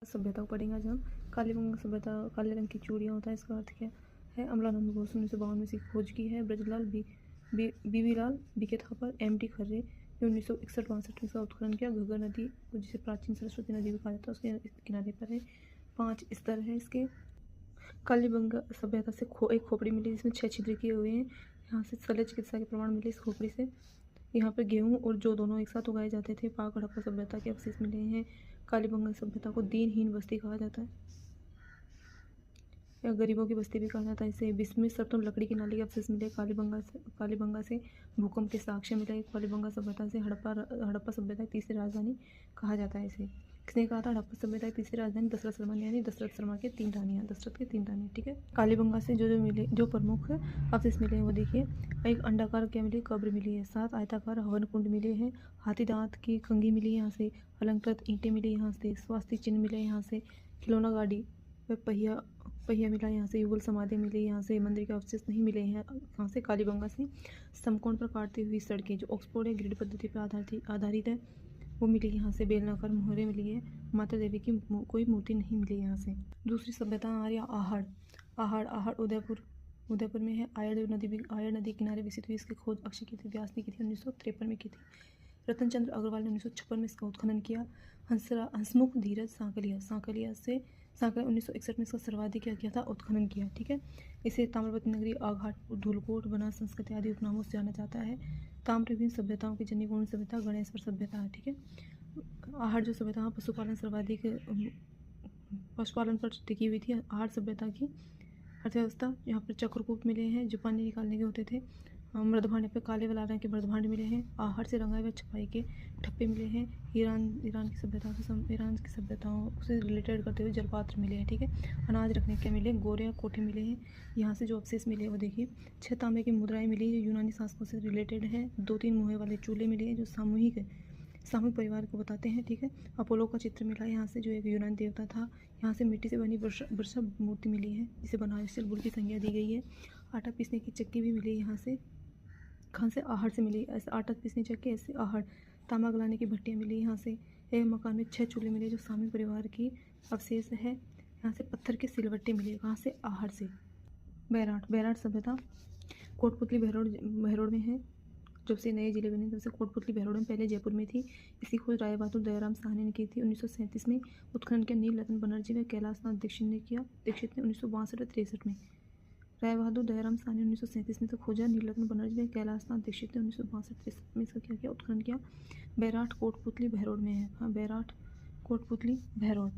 सभ्यता को पढ़ेंगे आज हम। कालीबंगा सभ्यता, काले रंग की चूड़ियाँ होता है, इसका अर्थ क्या है? अमलानंद घोष 1952 में इसकी खोज की है। ब्रजलाल बीवी लाल बीके थापर एमडी खर्रे ने 1961-62 में इसका उत्खनन किया। घग्गर नदी को जिसे प्राचीन सरस्वती नदी भी कहा जाता है उसके किनारे पर है। 5 स्तर है इसके। कालीबंगा सभ्यता से एक खोपड़ी मिली जिसमें 6 छिद्र किए हुए हैं। यहाँ से शल्य चिकित्सा के प्रमाण मिले इस खोपड़ी से। यहाँ पर गेहूँ और जौ दोनों एक साथ उगाए जाते थे। पाक हड़प्पा सभ्यता के अवशेष मिले हैं। कालीबंगा सभ्यता को दीनहीन बस्ती कहा जाता है या गरीबों की बस्ती भी कहा जाता है। इसे 20वीं शताब्दी में लकड़ी की नाली के अवशेष मिले। कालीबंगा से भूकंप के साक्ष्य मिले। कालीबंगा सभ्यता से हड़प्पा सभ्यता की तीसरी राजधानी कहा जाता है इसे। किसने कहा था हड़प्पा सभ्यता की तीसरी राजधानी? दशरथ शर्मा ने, यानी दशरथ शर्मा के 3 रानियाँ, दशरथ के 3 रानियाँ। ठीक है। कालीबंगा से जो प्रमुख अवशेष मिले हैं वो देखिए। एक अंडाकार क्या मिली? कब्र मिली है। 7 आयताकार हवन कुंड मिले हैं। हाथी दांत की कंघी मिली है यहाँ से। अलंकृत ईंटें मिली यहाँ से। स्वास्तिक चिन्ह मिले यहाँ से। खिलौना गाड़ी व पहिया मिला यहाँ से। युगल समाधि मिली यहाँ से। मंदिर के अवशेष नहीं मिले हैं यहाँ से। कालीबंगा से समकोण पर काटती हुई सड़कें जो ऑक्सफोर्ड या ग्रिड पद्धति पर आधारित है वो मिली यहाँ से। बेलनाकार मोहरें मिली है। माता देवी की कोई मूर्ति नहीं मिली यहाँ से। दूसरी सभ्यता हमारी आहड़ उदयपुर में है। आयड़ नदी किनारे विकसित हुई। इसकी खोज अक्षय कीर्ति व्यास ने की थी, 1953 में की थी। रतनचंद्र अग्रवाल ने 1956 में इसका उत्खनन किया। हंसमुख धीरज सांकलिया 1961 में इसका सर्वाधिक क्या किया था? उत्खनन किया। ठीक है। इसे ताम्रपत्र नगरी, आघाट, धूलकोट, बनास संस्कृति आदि उपनामों से जाना जाता है। ताम्रविहीन सभ्यताओं की जननी कौन सभ्यता? गणेश्वर सभ्यता है। ठीक है। आहड़ जो सभ्यता पशुपालन पर टिकी हुई थी। आहड़ सभ्यता की अर्थव्यवस्था, यहाँ पर चक्रकूप मिले हैं जो पानी निकालने के होते थे। मृदभांड पे काले व लाल रंग के मृदभांड मिले हैं। आहड़ से रंगाई व छपाई के ठप्पे मिले हैं। ईरान की सभ्यताओं से रिलेटेड करते हुए जलपात्र मिले हैं। ठीक है। अनाज रखने के मिले। गोरे कोठे मिले हैं। यहाँ से जो अवशेष मिले वो देखिए। 6 तांबे की मुद्राएं मिली जो यूनानी शासकों से रिलेटेड है। 2-3 मुँहे वाले चूल्हे मिले हैं जो सामूहिक परिवार को बताते हैं। ठीक है। अपोलो का चित्र मिला है यहाँ से जो एक यूनानी देवता था। यहाँ से मिट्टी से बनी वृषभ मूर्ति मिली है जिसे बनारसी बुल की संज्ञा दी गई है। आटा पीसने की चक्की भी मिली यहाँ से। कहाँ से? आहड़ से मिली। ऐसे आटा पीसने चक्की, ऐसे आहड़। तांबा गलाने की भट्टियाँ मिली यहाँ से। एक मकान में 6 चूल्हे मिले जो सामी परिवार की अवशेष है। यहाँ से पत्थर के सिलवट्टे मिले। कहाँ से? आहड़ से। बैराट सभ्यता कोटपुतली बहरोड में है। जब से नए जिले बने तब से कोटपुतली बहरोड में, पहले जयपुर में थी। इसकी खोज राय बहादुर दयाराम साहनी ने की थी। 1937 में उत्खनन किया नील रतन बनर्जी व कैलाशनाथ दीक्षित ने 1962-63 में। राय बहादुर दयाराम साहनी 1937 में तो खोजा। नीलरत्न बनर्जी व कैलाशनाथ दीक्षित ने 1962-63 में इसका क्या किया? उत्खनन किया। बैराट कोटपुतली बहरोड में है। हाँ, बैराट कोटपुतली बहरोड।